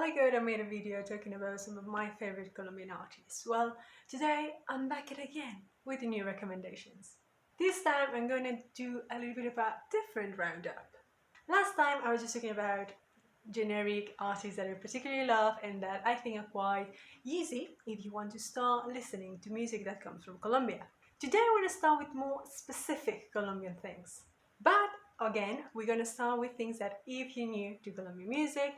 while ago I made a video talking about some of my favorite Colombian artists. Well, today I'm back at it again with new recommendations. This time I'm going to do a little bit of a different roundup. Last time I was just talking about generic artists that I particularly love and that I think are quite easy if you want to start listening to music that comes from Colombia. Today I want to start with more specific Colombian things. But again, we're going to start with things that if you're new to Colombian music,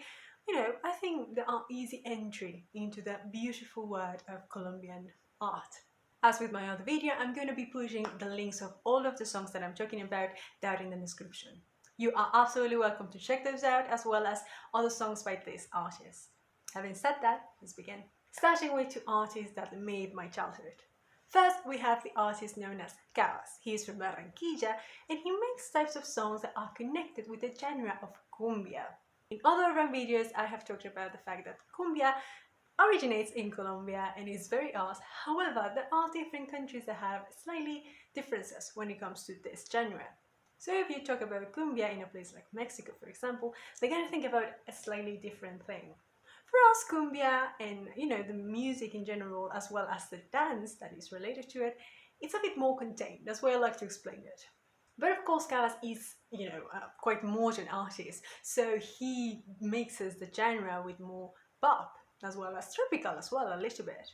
I think there are easy entry into the beautiful world of Colombian art. As with my other video, I'm going to be pushing the links of all of the songs that I'm talking about down in the description. You are absolutely welcome to check those out as well as other songs by this artist. Having said that, let's begin. Starting with two artists that made my childhood. First, we have the artist known as Cabas. He is from Barranquilla and he makes types of songs that are connected with the genre of cumbia. In other of my videos, I have talked about the fact that cumbia originates in Colombia and is very ours. However, there are different countries that have slightly differences when it comes to this genre. So if you talk about cumbia in a place like Mexico, for example, they're going to think about a slightly different thing. For us, cumbia and the music in general, as well as the dance that is related to it, it's a bit more contained. That's why I like to explain it. But of course, Cabas is, a quite modern artist, so he mixes the genre with more pop, as well as tropical as well, a little bit.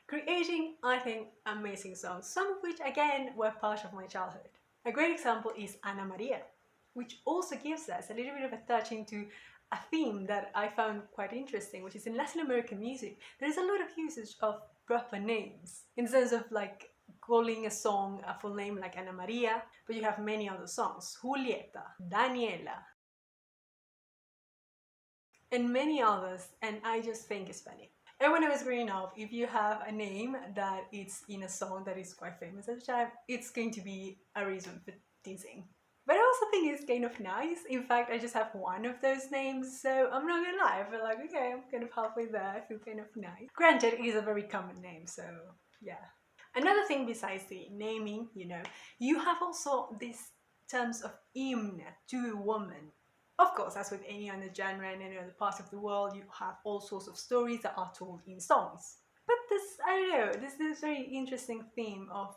Creating, I think, amazing songs, some of which, again, were part of my childhood. A great example is Ana Maria, which also gives us a little bit of a touch into a theme that I found quite interesting, which is in Latin American music, there is a lot of usage of proper names, in the sense of like calling a song a full name like Ana Maria, but you have many other songs, Julieta, Daniela, and many others, and I just think it's funny. And when I was growing up, if you have a name that it's in a song that is quite famous at the time, it's going to be a reason for teasing. But I also think it's kind of nice. In fact, I just have one of those names, so I'm not gonna lie, I feel like, okay, I'm kind of halfway there, I feel kind of nice. Granted, it is a very common name, so yeah. Another thing besides the naming, you have also these terms of hymn to a woman. Of course, as with any other genre and any other part of the world, you have all sorts of stories that are told in songs. But this is very interesting theme of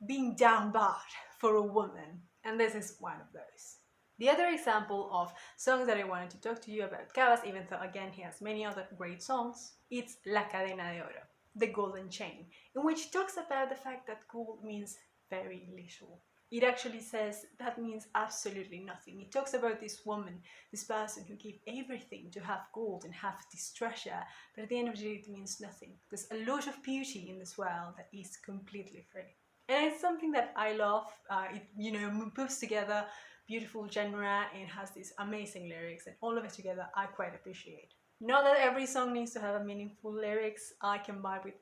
being down bad for a woman, and this is one of those. The other example of songs that I wanted to talk to you about Cabas, even though again he has many other great songs, it's La Cadena de Oro, the golden chain, in which talks about the fact that gold means very little. It actually says that means absolutely nothing. It talks about this woman, this person who gave everything to have gold and have this treasure, but at the end of the day it means nothing. There's a lot of beauty in this world that is completely free. And it's something that I love. It puts together beautiful genre and has these amazing lyrics, and all of it together I quite appreciate. Not that every song needs to have a meaningful lyrics, I can vibe with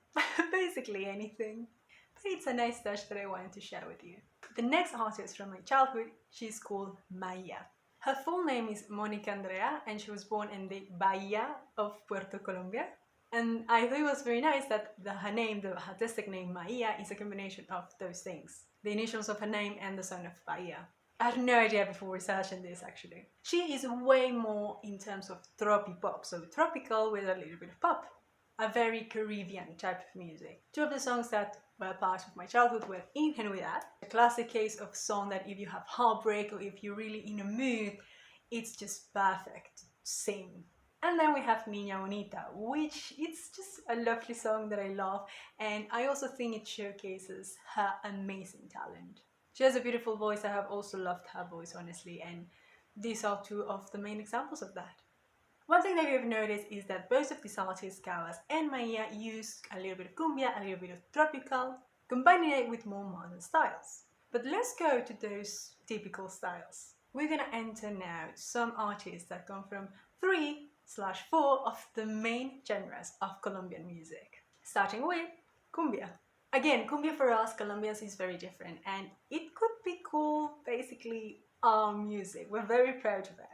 basically anything. But it's a nice touch that I wanted to share with you. The next artist from my childhood, she's called Maia. Her full name is Mónica Andrea and she was born in the Bahia of Puerto Colombia. And I thought it was very nice that her name, the artistic name Maia, is a combination of those things. The initials of her name and the son of Bahia. I had no idea before researching this actually. She is way more in terms of tropipop, so tropical with a little bit of pop. A very Caribbean type of music. Two of the songs that were part of my childhood were Ingenuidad, a classic case of song that if you have heartbreak or if you're really in a mood, it's just perfect to sing. And then we have Niña Bonita, which it's just a lovely song that I love, and I also think it showcases her amazing talent. She has a beautiful voice. I have also loved her voice, honestly, and these are two of the main examples of that. One thing that you've noticed is that both of these artists, Cabas and Maia, use a little bit of cumbia, a little bit of tropical, combining it with more modern styles. But let's go to those typical styles. We're gonna enter now some artists that come from 3/4 of the main genres of Colombian music. Starting with cumbia. Again, cumbia for us Colombians is very different, and it could be called basically our music. We're very proud of it.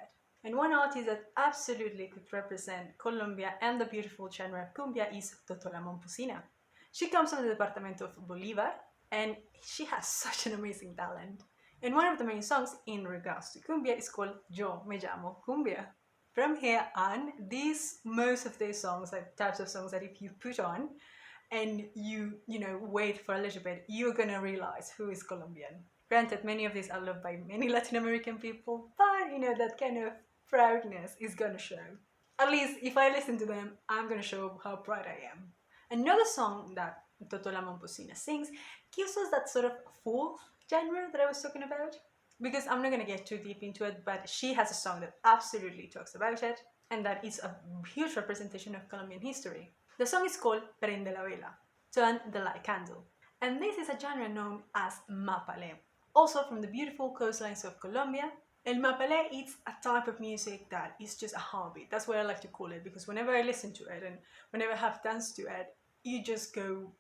And one artist that absolutely could represent Colombia and the beautiful genre of cumbia is Totò la Momposina. She comes from the department of Bolívar, and she has such an amazing talent. And one of the main songs in regards to cumbia is called Yo Me Llamo Cumbia. From here on, most of these songs, like types of songs that if you put on and you wait for a little bit, you're gonna realize who is Colombian. Granted, many of these are loved by many Latin American people, but that kind of proudness is gonna show. At least if I listen to them, I'm gonna show how proud I am. Another song that Totò la Momposina sings gives us that sort of fourth genre that I was talking about. Because I'm not gonna get too deep into it, but she has a song that absolutely talks about it, and that is a huge representation of Colombian history. The song is called Prende la Vela, Turn the Light Candle, and this is a genre known as mapalé. Also from the beautiful coastlines of Colombia, el mapalé is a type of music that is just a heartbeat. That's what I like to call it, because whenever I listen to it and whenever I have danced to it, you just go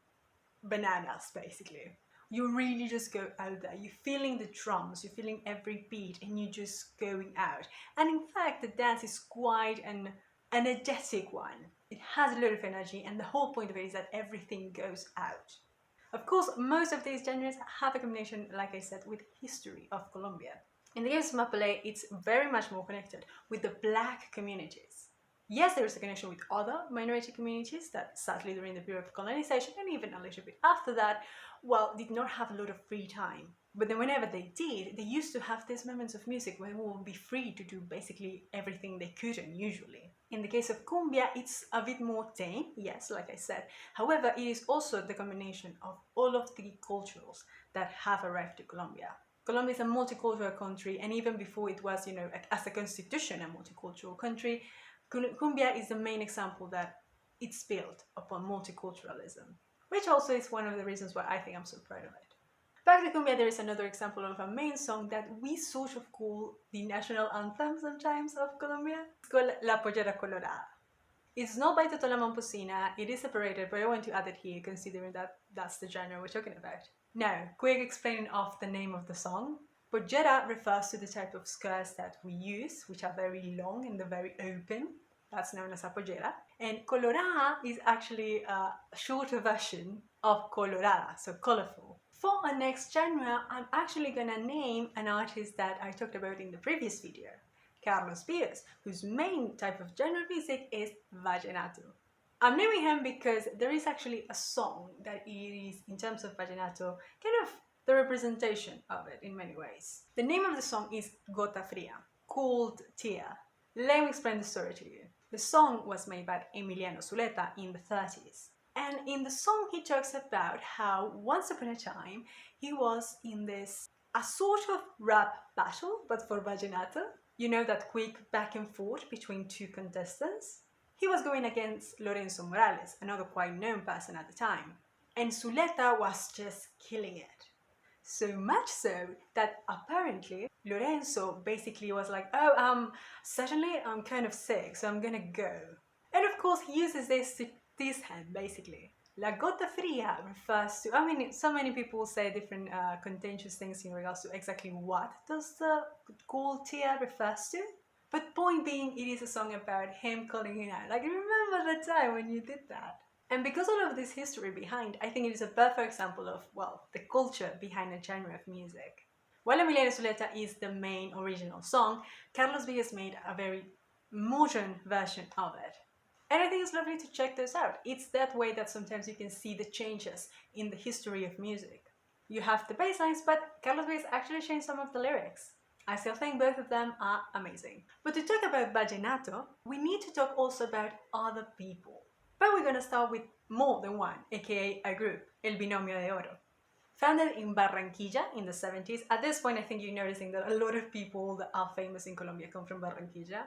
bananas, basically. You really just go out there. You're feeling the drums, you're feeling every beat, and you're just going out. And in fact, the dance is quite an energetic one. It has a lot of energy, and the whole point of it is that everything goes out. Of course, most of these genres have a combination, like I said, with history of Colombia. In the case of mapalé, it's very much more connected with the black communities. Yes, there is a connection with other minority communities that sadly during the period of colonization and even a little bit after that, did not have a lot of free time. But then whenever they did, they used to have these moments of music where they would be free to do basically everything they couldn't usually. In the case of cumbia, it's a bit more tame, yes, like I said. However, it is also the combination of all of the cultures that have arrived to Colombia. Colombia is a multicultural country, and even before it was, as a constitution, a multicultural country, cumbia is the main example that it's built upon multiculturalism, which also is one of the reasons why I think I'm so proud of it. Back to cumbia, there is another example of a main song that we sort of call the national anthem sometimes of Colombia. It's called La Pollera Colorada. It's not by Totò la Momposina, it is separated, but I want to add it here considering that that's the genre we're talking about. Now, quick explaining of the name of the song. Pollera refers to the type of skirts that we use, which are very long and they're very open. That's known as a pollera. And colorada is actually a shorter version of colorada, so colorful. For our next genre, I'm actually gonna name an artist that I talked about in the previous video, Carlos Vives, whose main type of genre of music is vallenato. I'm naming him because there is actually a song that is, in terms of vallenato, kind of the representation of it in many ways. The name of the song is Gota Fria, cold tear. Let me explain the story to you. The song was made by Emiliano Zuleta in the 30s. And in the song he talks about how once upon a time he was in a sort of rap battle, but for vallenato. You know, that quick back and forth between two contestants? He was going against Lorenzo Morales, another quite known person at the time. And Zuleta was just killing it. So much so that apparently Lorenzo basically was like, suddenly I'm kind of sick, so I'm gonna go. And of course he uses this to tease him, basically. La Gota Fria refers to, so many people say different contentious things in regards to exactly what does the cool tear refers to. But point being, it is a song about him calling him out. Like, remember the time when you did that? And because all of this history behind, I think it is a perfect example of, the culture behind a genre of music. While Emiliano Zuleta is the main original song, Carlos Vives made a very modern version of it. And I think it's lovely to check those out. It's that way that sometimes you can see the changes in the history of music. You have the bass lines, but Carlos Vives actually changed some of the lyrics. I still think both of them are amazing. But to talk about vallenato, we need to talk also about other people. But we're gonna start with more than one, aka a group, El Binomio de Oro. Founded in Barranquilla in the 70s, at this point I think you're noticing that a lot of people that are famous in Colombia come from Barranquilla.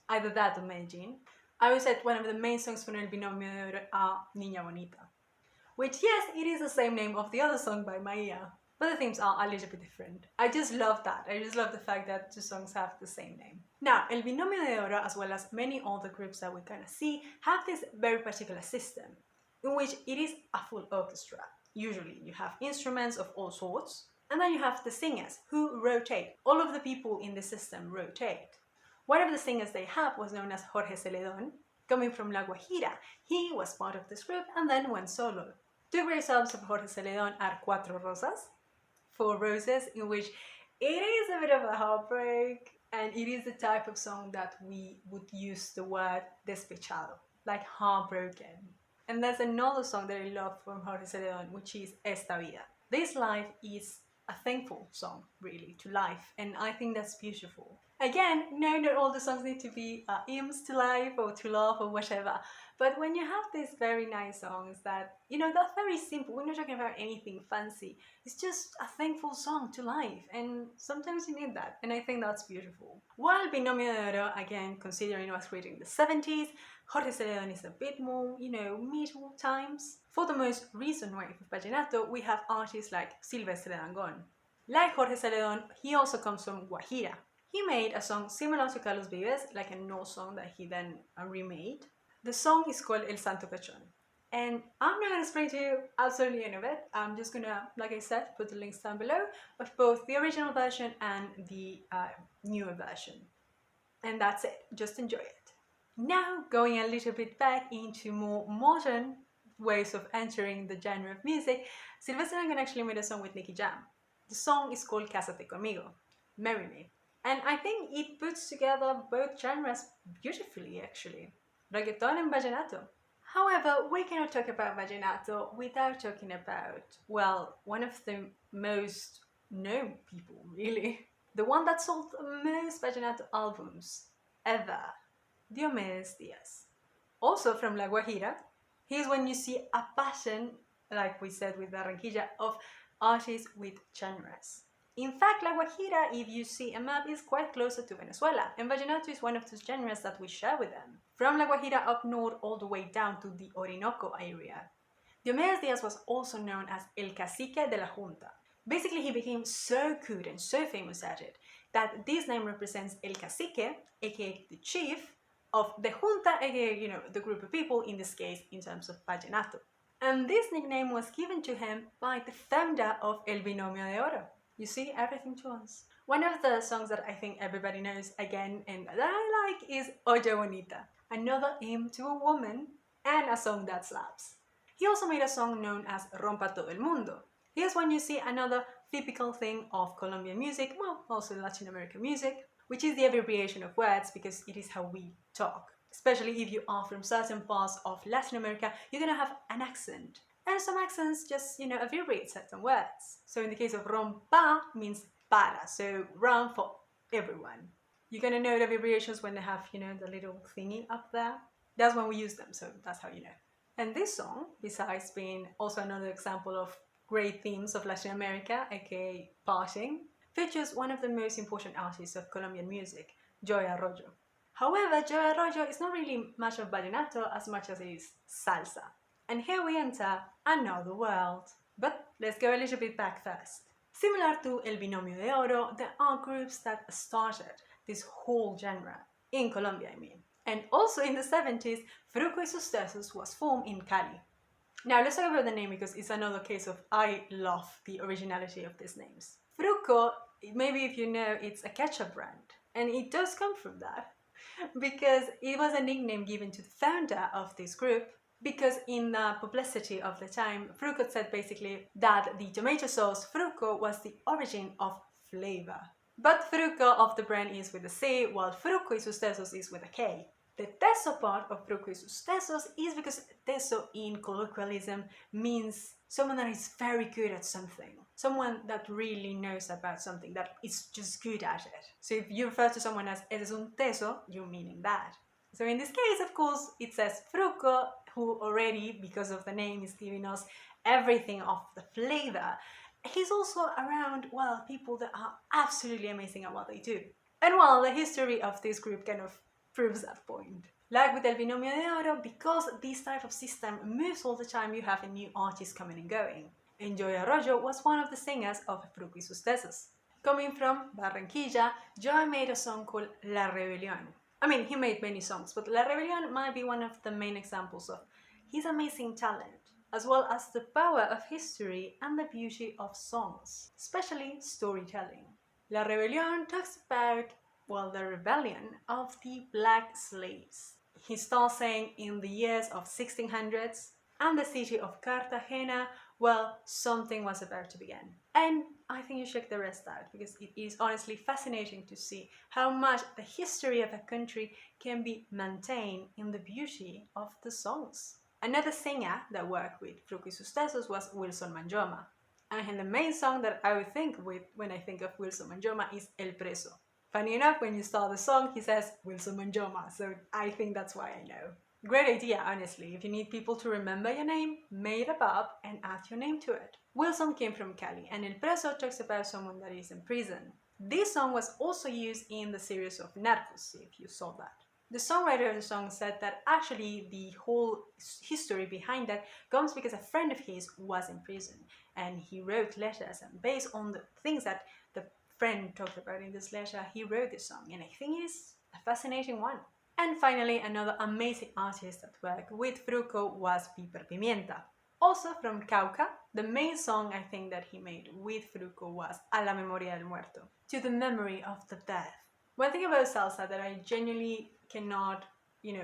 Either that or Medellin. I would say one of the main songs from El Binomio de Oro are Niña Bonita. Which, yes, it is the same name of the other song by Maia, but the themes are a little bit different. I just love that. I just love the fact that two songs have the same name. Now, El Binomio de Oro, as well as many other groups that we kind of see, have this very particular system, in which it is a full orchestra. Usually, you have instruments of all sorts, and then you have the singers, who rotate. All of the people in the system rotate. One of the singers they have was known as Jorge Celedon, coming from La Guajira. He was part of this group and then went solo. Two great songs of Jorge Celedon are Cuatro Rosas, Four Roses, in which it is a bit of a heartbreak, And it is the type of song that we would use the word despechado, like heartbroken. And there's another song that I love from Jorge Celedon, which is Esta Vida. This life is a thankful song, really, to life, and I think that's beautiful. Again, no, not all the songs need to be hymns to life or to love or whatever, but when you have these very nice songs that, they're very simple, we're not talking about anything fancy, it's just a thankful song to life, and sometimes you need that, and I think that's beautiful. While Binomio de Oro, again, considering it was created in the 70s, Jorge Celedon is a bit more, medieval times. For the most recent wave of Vallenato, we have artists like Silvestre Dangond. Like Jorge Celedon, he also comes from Guajira. He made a song similar to Carlos Vives, like a no song that he then remade. The song is called El Santo Cachón. And I'm not going to explain to you absolutely any of it. I'm just going to, like I said, put the links down below of both the original version and the newer version. And that's it. Just enjoy it. Now, going a little bit back into more modern ways of entering the genre of music, Silvestre Dangond actually made a song with Nicky Jam. The song is called Cásate Conmigo, Marry Me. And I think it puts together both genres beautifully, actually. Reggaeton and Vallenato. However, we cannot talk about Vallenato without talking about, well, one of the most known people, really. The one that sold the most Vallenato albums ever. Diomedes Diaz. Also from La Guajira, here's when you see a pattern, like we said with Barranquilla, of artists with genres. In fact, La Guajira, if you see a map, is quite closer to Venezuela, and Vallenato is one of those genres that we share with them. From La Guajira up north all the way down to the Orinoco area. Diomedes Diaz was also known as El Cacique de la Junta. Basically, he became so good and so famous at it that this name represents El Cacique, aka the chief, of the Junta, aka, the group of people, in this case, in terms of Vallenato. And this nickname was given to him by the founder of El Binomio de Oro. You see, everything to us. One of the songs that I think everybody knows again and that I like is Oye Bonita, another hymn to a woman and a song that slaps. He also made a song known as Rompa Todo el Mundo. Here's when you see another typical thing of Colombian music, well, also Latin American music, which is the abbreviation of words because it is how we talk. Especially if you are from certain parts of Latin America, you're gonna have an accent. And some accents just, abbreviate certain words. So in the case of rompa means para, so run for everyone. You're gonna know the abbreviations when they have, the little thingy up there. That's when we use them, so that's how you know. And this song, besides being also another example of great themes of Latin America, aka partying, features one of the most important artists of Colombian music, Joy Arroyo. However, Joy Arroyo is not really much of vallenato as much as it is salsa. And here we enter another world. But let's go a little bit back first. Similar to El Binomio de Oro, there are groups that started this whole genre, in Colombia I mean. And also in the 70s, Fruko y sus Tesos was formed in Cali. Now let's talk about the name because it's another case of I love the originality of these names. Fruko, maybe if you know, it's a ketchup brand. And it does come from that because it was a nickname given to the founder of this group because in the publicity of the time, Fruko said basically that the tomato sauce Fruko was the origin of flavor. But Fruko of the brand is with a C, while Fruko y sus Tesos is with a K. The teso part of Fruko y sus Tesos is because teso in colloquialism means someone that is very good at something. Someone that really knows about something, that is just good at it. So if you refer to someone as ese es un teso, you're meaning that. So in this case, of course, it says Fruko, who already, because of the name, is giving us everything of the flavor. He's also around, well, people that are absolutely amazing at what they do. And well, the history of this group kind of proves that point. Like with El Binomio de Oro, because this type of system moves all the time, you have a new artist coming and going. And Joy Arroyo was one of the singers of Fruko y sus Tesos. Coming from Barranquilla, Joy made a song called La Rebelión. I mean, he made many songs, but La Rebelión might be one of the main examples of his amazing talent, as well as the power of history and the beauty of songs, especially storytelling. La Rebelión talks about, well, the rebellion of the black slaves. He starts saying in the years of 1600s, and the city of Cartagena, well, something was about to begin. And I think you check the rest out because it is honestly fascinating to see how much the history of a country can be maintained in the beauty of the songs. Another singer that worked with Fruko y sus Tesos was Wilson Manjoma. And the main song that I would think with when I think of Wilson Manjoma is El Preso. Funny enough, when you start the song, he says Wilson Manjoma, so I think that's why I know. Great idea, honestly. If you need people to remember your name, make it up and add your name to it. Wilson came from Cali, and El Preso talks about someone that is in prison. This song was also used in the series of Narcos, if you saw that. The songwriter of the song said that actually the whole history behind that comes because a friend of his was in prison and he wrote letters, and based on the things that the friend talked about in this letter, he wrote this song, and I think it's a fascinating one. And finally, another amazing artist that worked with Fruko was Piper Pimienta. Also from Cauca, the main song I think that he made with Fruko was A la Memoria del Muerto, to the memory of the dead. One thing about salsa that I genuinely cannot,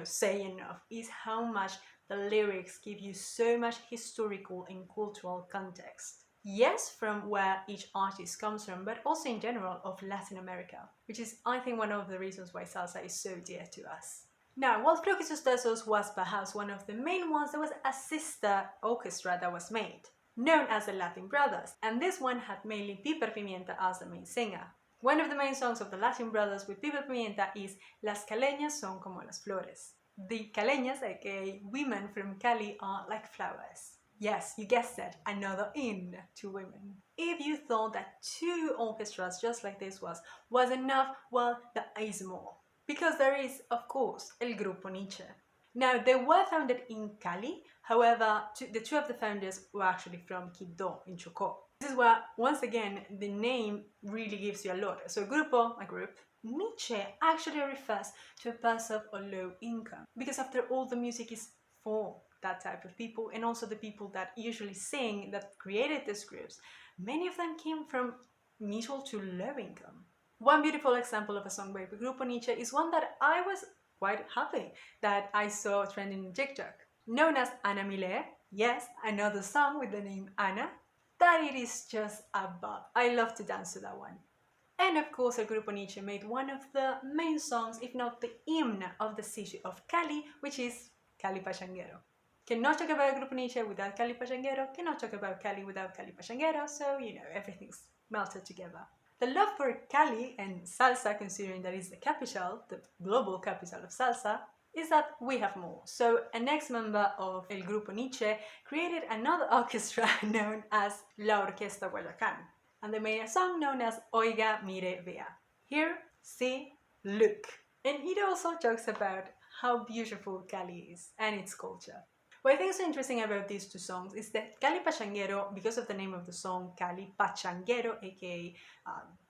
say enough is how much the lyrics give you so much historical and cultural context. Yes, from where each artist comes from, but also in general of Latin America, which is, I think, one of the reasons why salsa is so dear to us. Now, while Fruko y sus Tesos was perhaps one of the main ones, there was a sister orchestra that was made, known as the Latin Brothers, and this one had mainly Piper Pimienta as the main singer. One of the main songs of the Latin Brothers with Piper Pimienta is Las caleñas son como las flores. The caleñas, aka women from Cali, are like flowers. Yes, you guessed it, another in to women. If you thought that 2 orchestras just like this was enough, well, there is more. Because there is, of course, El Grupo Niche. Now, they were founded in Cali, however, the 2 of the founders were actually from Quibdó in Chocó. This is where, once again, the name really gives you a lot. So grupo, a group. Niche actually refers to a person of low income, because after all, the music is for that type of people, and also the people that usually sing, that created these groups, many of them came from middle to low income. One beautiful example of a song by Grupo Niche is one that I was quite happy that I saw trending in TikTok, known as Ana Milé. Yes, another song with the name Ana, that it is just a bop. I love to dance to that one. And of course, El Grupo Niche made one of the main songs, if not the hymn of the city of Cali, which is Cali Pachanguero. Cannot talk about Grupo Niche without Cali Pachanguero, cannot talk about Cali without Cali Pachanguero, so everything's melted together. The love for Cali and salsa, considering that it's the capital, the global capital of salsa, is that we have more. So an ex-member of El Grupo Niche created another orchestra known as La Orquesta Guayacan, and they made a song known as Oiga, Mire, Vea. Hear, see, look. And it also talks about how beautiful Cali is and its culture. What I think is so interesting about these 2 songs is that Cali Pachanguero, because of the name of the song, Cali Pachanguero, aka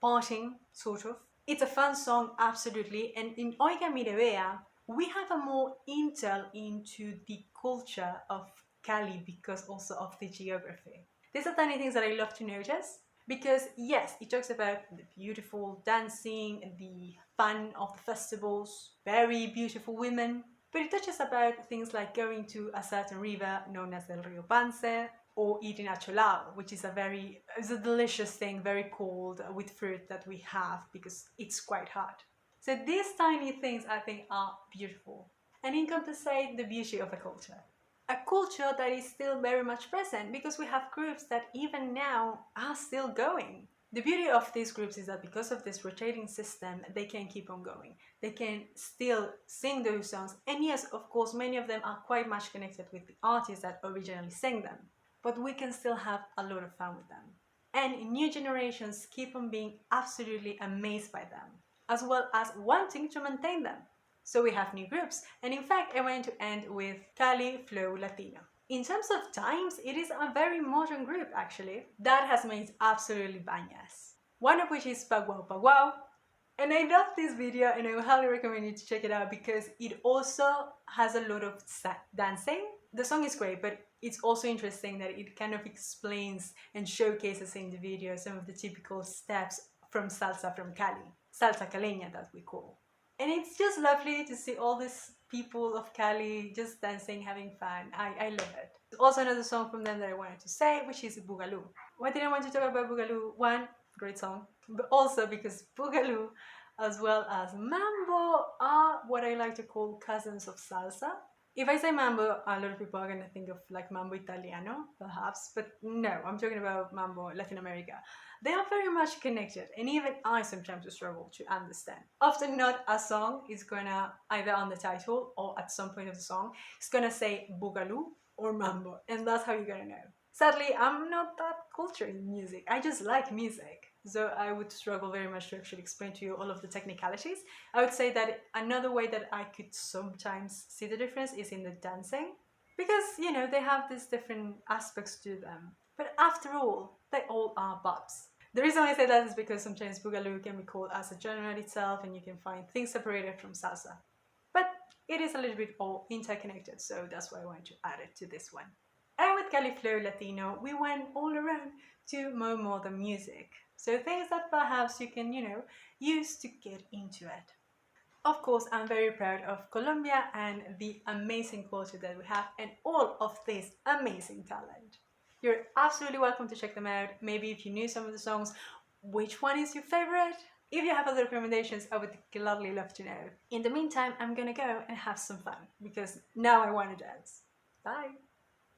partying, sort of. It's a fun song, absolutely, and in Oiga Mire Vea, we have a more intel into the culture of Cali because also of the geography. These are tiny things that I love to notice because, yes, it talks about the beautiful dancing, the fun of the festivals, very beautiful women, but it touches about things like going to a certain river known as El Rio Pance, or eating acholao, which is a delicious thing, very cold, with fruit that we have because it's quite hot. So these tiny things I think are beautiful and encompassate the beauty of a culture. A culture that is still very much present because we have groups that even now are still going. The beauty of these groups is that because of this rotating system, they can keep on going. They can still sing those songs, and yes, of course, many of them are quite much connected with the artists that originally sang them, but we can still have a lot of fun with them. And new generations keep on being absolutely amazed by them, as well as wanting to maintain them. So we have new groups, and in fact, I want to end with Cali Flow Latino. In terms of times, it is a very modern group actually, that has made absolutely bangers. One of which is Paguao Paguao, and I love this video and I would highly recommend you to check it out because it also has a lot of dancing. The song is great, but it's also interesting that it kind of explains and showcases in the video some of the typical steps from salsa from Cali, salsa caleña that we call. And it's just lovely to see all these people of Cali just dancing, having fun. I love it. Also another song from them that I wanted to say, which is Boogaloo. Why did I want to talk about Boogaloo? One, great song, but also because Boogaloo as well as Mambo are what I like to call cousins of salsa. If I say mambo, a lot of people are going to think of like mambo italiano, perhaps, but no, I'm talking about mambo Latin America. They are very much connected, and even I sometimes struggle to understand. Often, not a song is gonna, either on the title or at some point of the song, it's gonna say boogaloo or mambo, and that's how you're gonna know. Sadly, I'm not that cultured in music. I just like music. So I would struggle very much to actually explain to you all of the technicalities. I would say that another way that I could sometimes see the difference is in the dancing. Because, they have these different aspects to them. But after all, they all are bops. The reason I say that is because sometimes Boogaloo can be called as a genre itself and you can find things separated from salsa. But it is a little bit all interconnected, so that's why I wanted to add it to this one. And with Cali Flow Latino, we went all around to more than music. So things that perhaps you can, use to get into it. Of course, I'm very proud of Colombia and the amazing culture that we have and all of this amazing talent. You're absolutely welcome to check them out. Maybe if you knew some of the songs, which one is your favorite? If you have other recommendations, I would gladly love to know. In the meantime, I'm gonna go and have some fun because now I want to dance. Bye!